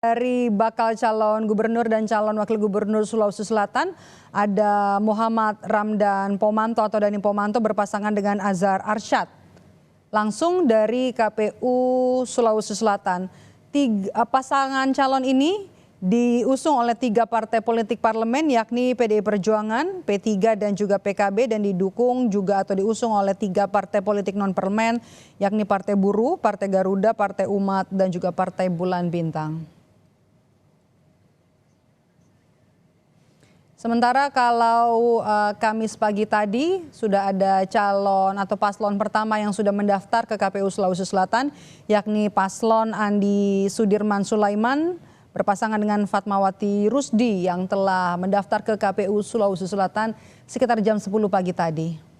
Dari bakal calon gubernur dan calon wakil gubernur Sulawesi Selatan, ada Muhammad Ramdan Pomanto atau Dani Pomanto berpasangan dengan Azhar Arsyad. Langsung dari KPU Sulawesi Selatan. Pasangan calon ini diusung oleh 3 partai politik parlemen, yakni PDI Perjuangan, P3 dan juga PKB, dan didukung juga atau diusung oleh 3 partai politik non-parlemen, yakni Partai Buruh, Partai Garuda, Partai Umat, dan juga Partai Bulan Bintang. Sementara kalau Kamis pagi tadi sudah ada calon atau paslon pertama yang sudah mendaftar ke KPU Sulawesi Selatan, yakni paslon Andi Sudirman Sulaiman berpasangan dengan Fatmawati Rusdi yang telah mendaftar ke KPU Sulawesi Selatan sekitar jam 10 pagi tadi.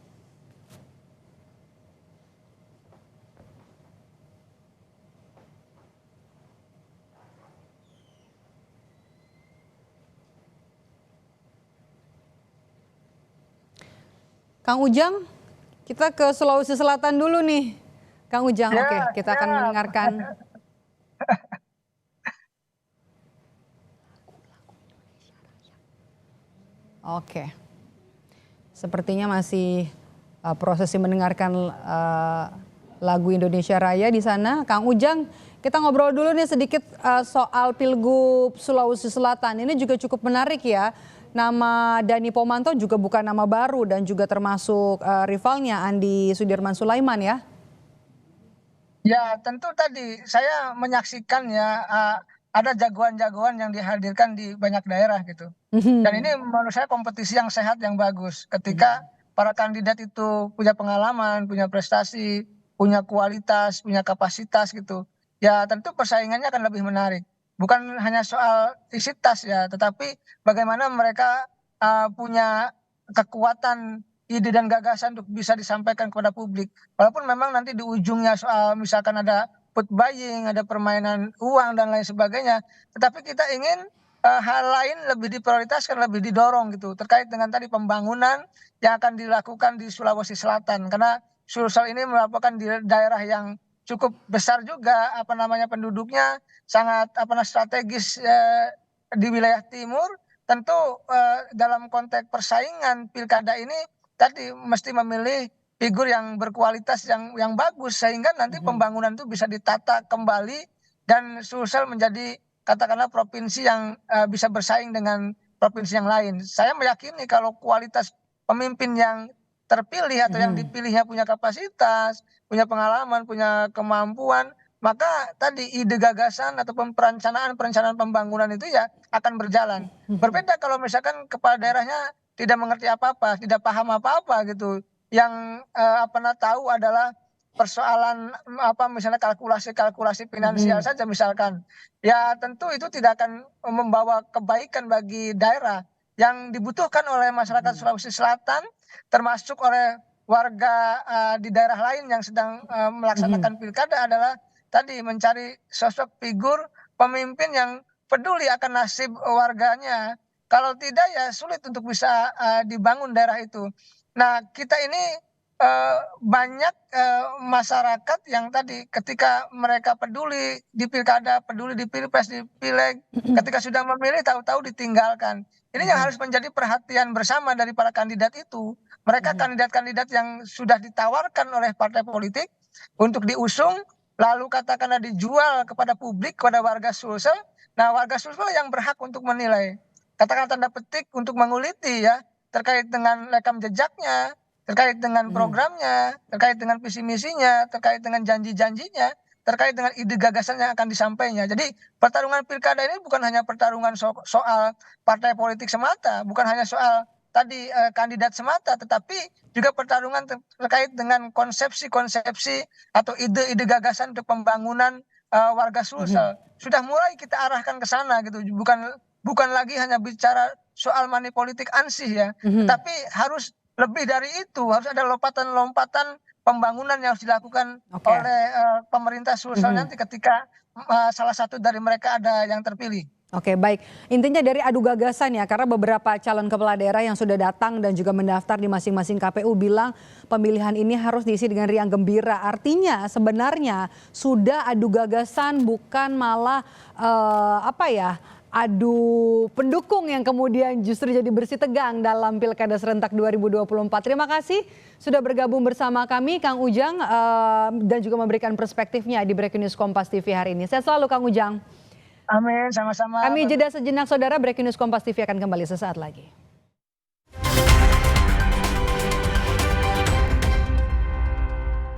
Kang Ujang, kita ke Sulawesi Selatan dulu nih. Kang Ujang, Ya, oke, kita akan mendengarkan. Oke, sepertinya masih prosesi mendengarkan lagu Indonesia Raya di sana. Kang Ujang, kita ngobrol dulu nih sedikit soal Pilgub Sulawesi Selatan. Ini juga cukup menarik ya. Nama Dani Pomanto juga bukan nama baru dan juga termasuk rivalnya Andi Sudirman Sulaiman ya. ya tentu tadi saya menyaksikan ya ada jagoan-jagoan yang dihadirkan di banyak daerah gitu. Dan ini menurut saya kompetisi yang sehat, yang bagus. Ketika para kandidat itu punya pengalaman, punya prestasi, punya kualitas, punya kapasitas gitu. Ya tentu persaingannya akan lebih menarik. Bukan hanya soal isi tas ya, tetapi bagaimana mereka punya kekuatan ide dan gagasan untuk bisa disampaikan kepada publik. Walaupun memang nanti di ujungnya soal misalkan ada put buying, ada permainan uang dan lain sebagainya, tetapi kita ingin hal lain lebih diprioritaskan, lebih didorong gitu terkait dengan tadi pembangunan yang akan dilakukan di Sulawesi Selatan, karena Sulsel ini merupakan di daerah yang cukup besar juga apa namanya penduduknya, sangat strategis di wilayah timur. Tentu dalam konteks persaingan pilkada ini tadi mesti memilih figur yang berkualitas, yang bagus, sehingga nanti pembangunan itu bisa ditata kembali dan Sulsel menjadi katakanlah provinsi yang bisa bersaing dengan provinsi yang lain. Saya meyakini kalau kualitas pemimpin yang terpilih atau yang dipilihnya punya kapasitas, punya pengalaman, punya kemampuan, maka tadi ide gagasan ataupun perencanaan pembangunan itu ya akan berjalan. Berbeda kalau misalkan kepala daerahnya tidak mengerti apa-apa, tidak paham apa-apa gitu. Yang tahu adalah persoalan misalnya kalkulasi finansial saja misalkan. Ya tentu itu tidak akan membawa kebaikan bagi daerah. Yang dibutuhkan oleh masyarakat Sulawesi Selatan termasuk oleh warga di daerah lain yang sedang melaksanakan pilkada adalah tadi mencari sosok figur pemimpin yang peduli akan nasib warganya. Kalau tidak ya sulit untuk bisa dibangun daerah itu. Nah, kita ini banyak masyarakat yang tadi ketika mereka peduli di pilkada, peduli di pilpres, di pileg, ketika sudah memilih tahu-tahu ditinggalkan. Ini yang harus menjadi perhatian bersama dari para kandidat itu. Mereka kandidat-kandidat yang sudah ditawarkan oleh partai politik untuk diusung, lalu katakanlah dijual kepada publik, kepada warga Sulsel. Nah, warga Sulsel yang berhak untuk menilai, katakan tanda petik, untuk menguliti ya terkait dengan rekam jejaknya, terkait dengan programnya, terkait dengan visi misinya, terkait dengan janji-janjinya, terkait dengan ide gagasan yang akan disampaikannya. Jadi pertarungan pilkada ini bukan hanya pertarungan soal partai politik semata, bukan hanya soal tadi kandidat semata, tetapi juga pertarungan terkait dengan konsepsi-konsepsi atau ide-ide gagasan untuk pembangunan warga Sulsel. Sudah mulai kita arahkan ke sana gitu, bukan lagi hanya bicara soal money politik ansih ya, tetapi harus lebih dari itu, harus ada lompatan-lompatan pembangunan yang harus dilakukan oleh pemerintah Sulsel nanti ketika salah satu dari mereka ada yang terpilih. Oke, baik. Intinya dari adu gagasan ya, karena beberapa calon kepala daerah yang sudah datang dan juga mendaftar di masing-masing KPU bilang pemilihan ini harus diisi dengan riang gembira. Artinya sebenarnya sudah adu gagasan, bukan malah adu pendukung yang kemudian justru jadi bersih tegang dalam Pilkada Serentak 2024. Terima kasih sudah bergabung bersama kami Kang Ujang dan juga memberikan perspektifnya di Breaking News Kompas TV hari ini. Sehat selalu Kang Ujang. Amin, sama-sama. Kami jeda sejenak saudara, Breaking News Kompas TV akan kembali sesaat lagi.